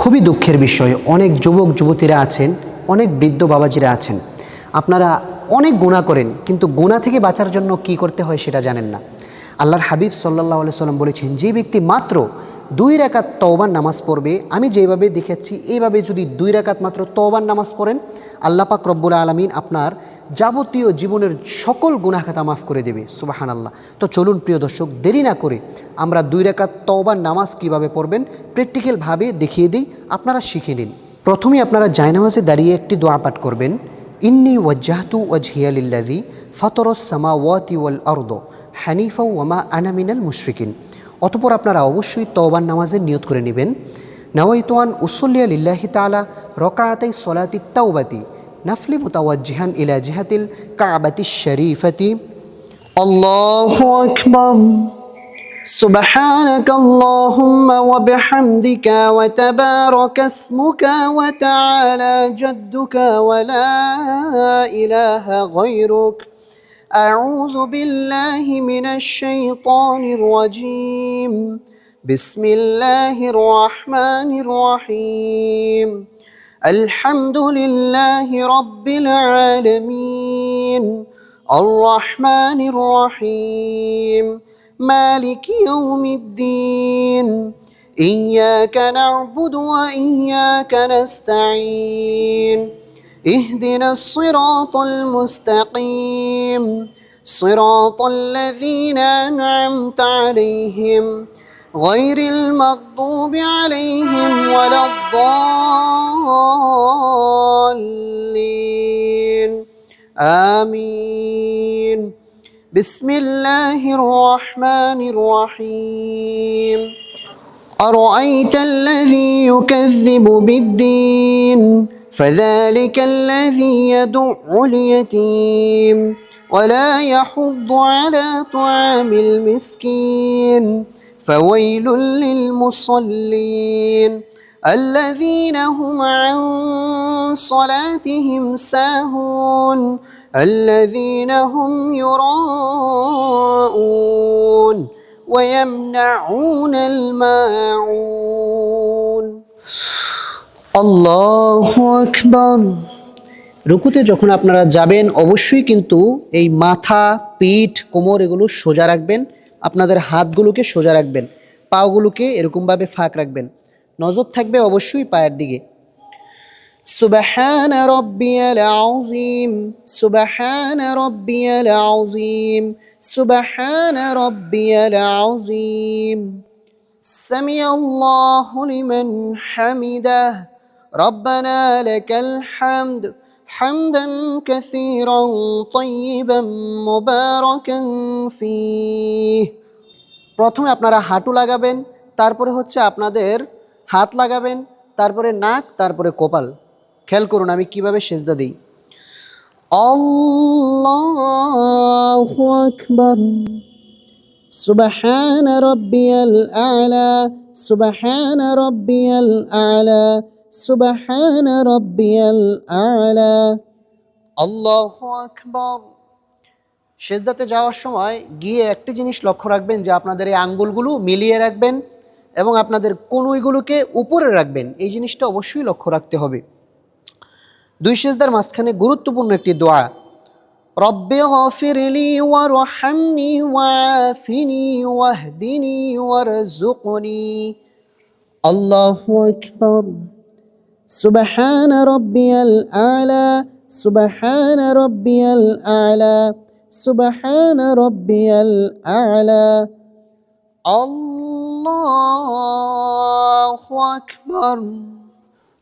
খুবই দুঃখের বিষয়, অনেক যুবক যুবতীরা আছেন, অনেক বৃদ্ধ বাবাজিরা আছেন, আপনারা অনেক গুনাহ করেন, কিন্তু গুনাহ থেকে বাঁচার জন্য কি করতে হয় সেটা জানেন না। আল্লাহর হাবিব সাল্লাল্লাহু আলাইহি সাল্লাম বলেছেন, যে ব্যক্তি মাত্র 2 রাকাত তওবার নামাজ পড়বে, আমি যেভাবে দেখেছি এইভাবে যদি 2 রাকাত মাত্র তওবার নামাজ পড়েন, আল্লাহ পাক রব্বুল আলামিন আপনার যাবতীয় জীবনের সকল গুনাহ খাতা মাফ করে দেবে। সুবহানাল্লাহ। তো চলুন প্রিয় দর্শক, দেরি না করে আমরা 2 রাকাত তওবার নামাজ কিভাবে পড়বেন প্র্যাকটিক্যালভাবে দেখিয়ে দিই, আপনারা শিখে নিন। প্রথমে আপনারা জায়নামাজে দাঁড়িয়ে একটি দোয়া পাঠ করবেন, ইন্নী ওয়াজ্জাহতু ওয়াজহিয়া লিল্লাযী ফাতারাস সামাওয়াতি ওয়াল আরদ হানিফা ওয়া মা আনা মিনাল মুশরিকিন। অতঃপর আপনারা অবশ্যই তওবার নামাজের নিয়ত করে নেবেন, নাওয়াইতু আন উসাল্লিয়া লিল্লাহি তাআলা রাকাআতাই সলাতি তাওবাতি নাফলি মুতাওয়াজ্জিহান ইলা জিহাতিল কাবাতিশ শরীফাতি। আল্লাহু আকবার। سبحانك اللهم وبحمدك وتبارك اسمك وتعالى جدك ولا إله غيرك. أعوذ بالله من الشيطان الرجيم. بسم الله الرحمن الرحيم. الحمد لله رب العالمين الرحمن الرحيم مالك يوم الدين إياك نعبد وإياك نستعين اهدنا الصراط المستقيم صراط الذين أنعمت عليهم غير المغضوب عليهم ولا الضالين آمين. بسم الله الرحمن الرحيم. أرأيت الذي يكذب بالدين فذلك الذي يدع اليتيم ولا يحض على طعام المسكين فويل للمصلين الذين هم عن صلاتهم ساهون الذين هم يراءون ويمنعون الماعون. আল্লাহু আকবার। রুকুতে যখন আপনারা যাবেন অবশ্যই কিন্তু এই মাথা, পিঠ, কোমর এগুলো সোজা রাখবেন, আপনাদের হাতগুলোকে সোজা রাখবেন, পাগুলোকে এরকমভাবে ফাঁক রাখবেন, নজর থাকবে অবশ্যই পায়ের দিকে। সুবহান রাব্বিয়াল আযীম সুবহান রাব্বিয়াল আযীম সুবহান রাব্বিয়াল আযীম সামিআল্লাহু লিমান হামিদাহ রব্বানা লাকাল হামদ হামদান কাসীরান তাইয়িবান মুবারাকান ফীহ। প্রথমে আপনারা হাঁটু লাগাবেন, তারপরে হচ্ছে আপনাদের হাত লাগাবেন, তারপরে নাক, তারপরে কপাল। খেয়াল করুন আমি কিভাবে সেজদা দিই। আল্লাহু আকবার। সুবহান রাব্বিয়াল আ'লা সুবহান রাব্বিয়াল আ'লা সুবহান রাব্বিয়াল আ'লা। আল্লাহু আকবার। সেজদাতে যাওয়ার সময় গিয়ে একটি জিনিস লক্ষ্য রাখবেন যে আপনাদের এই আঙ্গুলগুলো মিলিয়ে রাখবেন এবং আপনাদের কনুইগুলোকে উপরে রাখবেন, এই জিনিসটা অবশ্যই লক্ষ্য রাখতে হবে। দুই সেজদার মাঝখানে গুরুত্বপূর্ণ একটি দোয়া, রব্বি গফিরলি ওয়ারহামনি ওয়াআফিনি ওয়াহদিনি ওয়ারযুকনি। আল্লাহু আকবার। সুবহান রাব্বিয়াল আ'লা সুবহান রাব্বিয়াল আ'লা সুবহান রাব্বিয়াল আ'লা। আল্লাহু আকবার।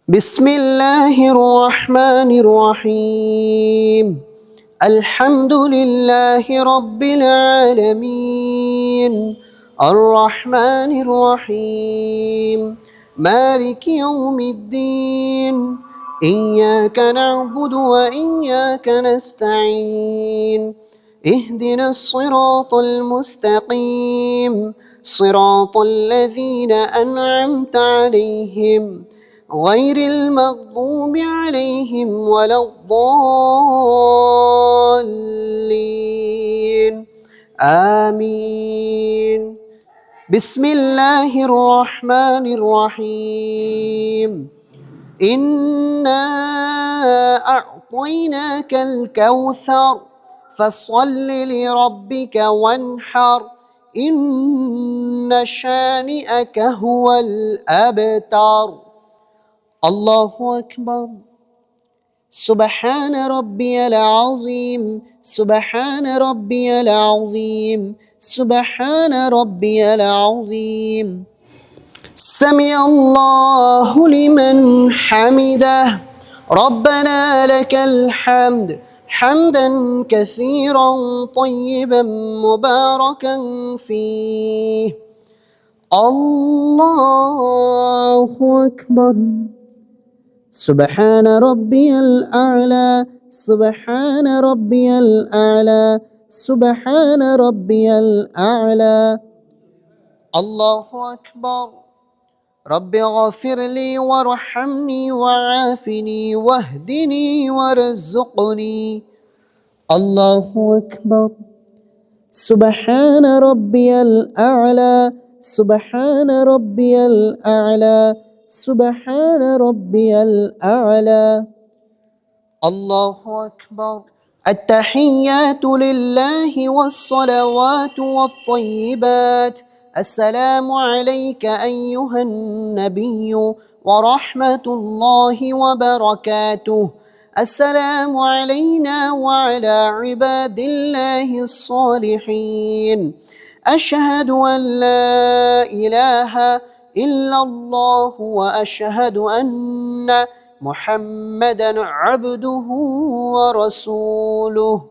বিসমিল্লাহির রহমানির রহিম আলহামদুলিল্লাহি রাব্বিল আলামিন আর রহমানির রহিম মালিকি ইয়াউমিদ্দিন ইয়্যাকা না'বুদু ওয়া ইয়্যাকা নাস্তাঈন ইহদিনাস সিরাতাল মুস্তাকিম সিরাতাল লাযীনা আন'আমতা আলাইহিম غير المغضوب عليهم ولا الضالين آمين. بسم الله الرحمن الرحيم إنا أعطيناك الكوثر فصل لربك وانحر إن شانئك هو الأبتر الله أكبر سبحان ربي العظيم سبحان ربي العظيم سبحان ربي العظيم سمع الله لمن حمده ربنا لك الحمد حمدا كثيرا طيبا مباركا فيه الله أكبر سبحان ربي الأعلى سبحان ربي الأعلى سبحان ربي الأعلى الله أكبر رب اغفر لي وارحمني وعافني واهدني وارزقني الله أكبر سبحان ربي الأعلى سبحان ربي الأعلى سبحان ربي الأعلى الله أكبر التحيات لله والصلوات والطيبات السلام عليك أيها النبي ورحمة الله وبركاته السلام علينا وعلى عباد الله الصالحين أشهد أن لا إله إلا الله وأشهد أن محمدا عبده ورسوله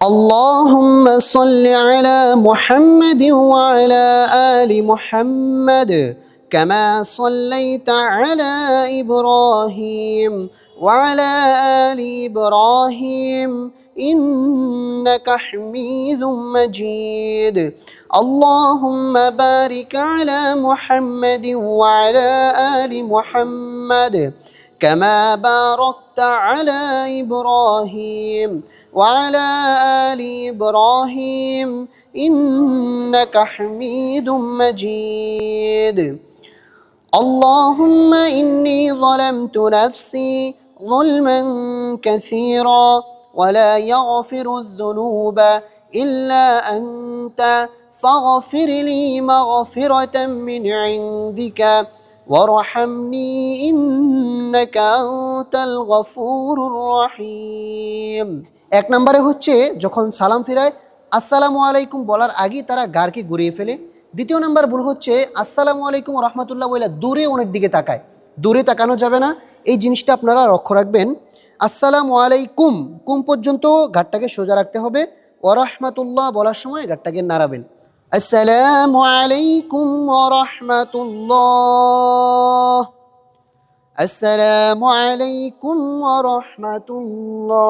اللهم صل على محمد وعلى آل محمد كما صليت على إبراهيم وعلى آل إبراهيم إنك حميد مجيد اللهم بارك على محمد وعلى آل محمد كما باركت على إبراهيم وعلى آل إبراهيم إنك حميد مجيد اللهم إني ظلمت نفسي ظلما كثيرا ولا يغفر الذنوب إلا أنت فاغفر لي مغفرة من عندك وارحمني إنك أنت الغفور الرحيم এক নম্বরে হচ্ছে যখন সালাম ফিরায় আসসালামু আলাইকুম বলার আগেই তারা গারকে ঘুরিয়ে ফেলে দ্বিতীয় নাম্বার ভুল হচ্ছে আসসালামু আলাইকুম রহমতুল্লাহ বলে দূরে অনেক দিকে তাকায় দূরে তাকানো যাবে না এই জিনিসটা আপনারা লক্ষ্য রাখবেন আসসালামু আলাইকুম কুম পর্যন্ত ঘাটটাকে সোজা রাখতে হবে ওয়া রাহমাতুল্লাহ বলার সময় ঘাটটাকে নাড়াবেন আসসালামু আলাইকুম ওয়া রাহমাতুল্লাহ আসসালামু আলাইকুম ওয়া রাহমাতুল্লাহ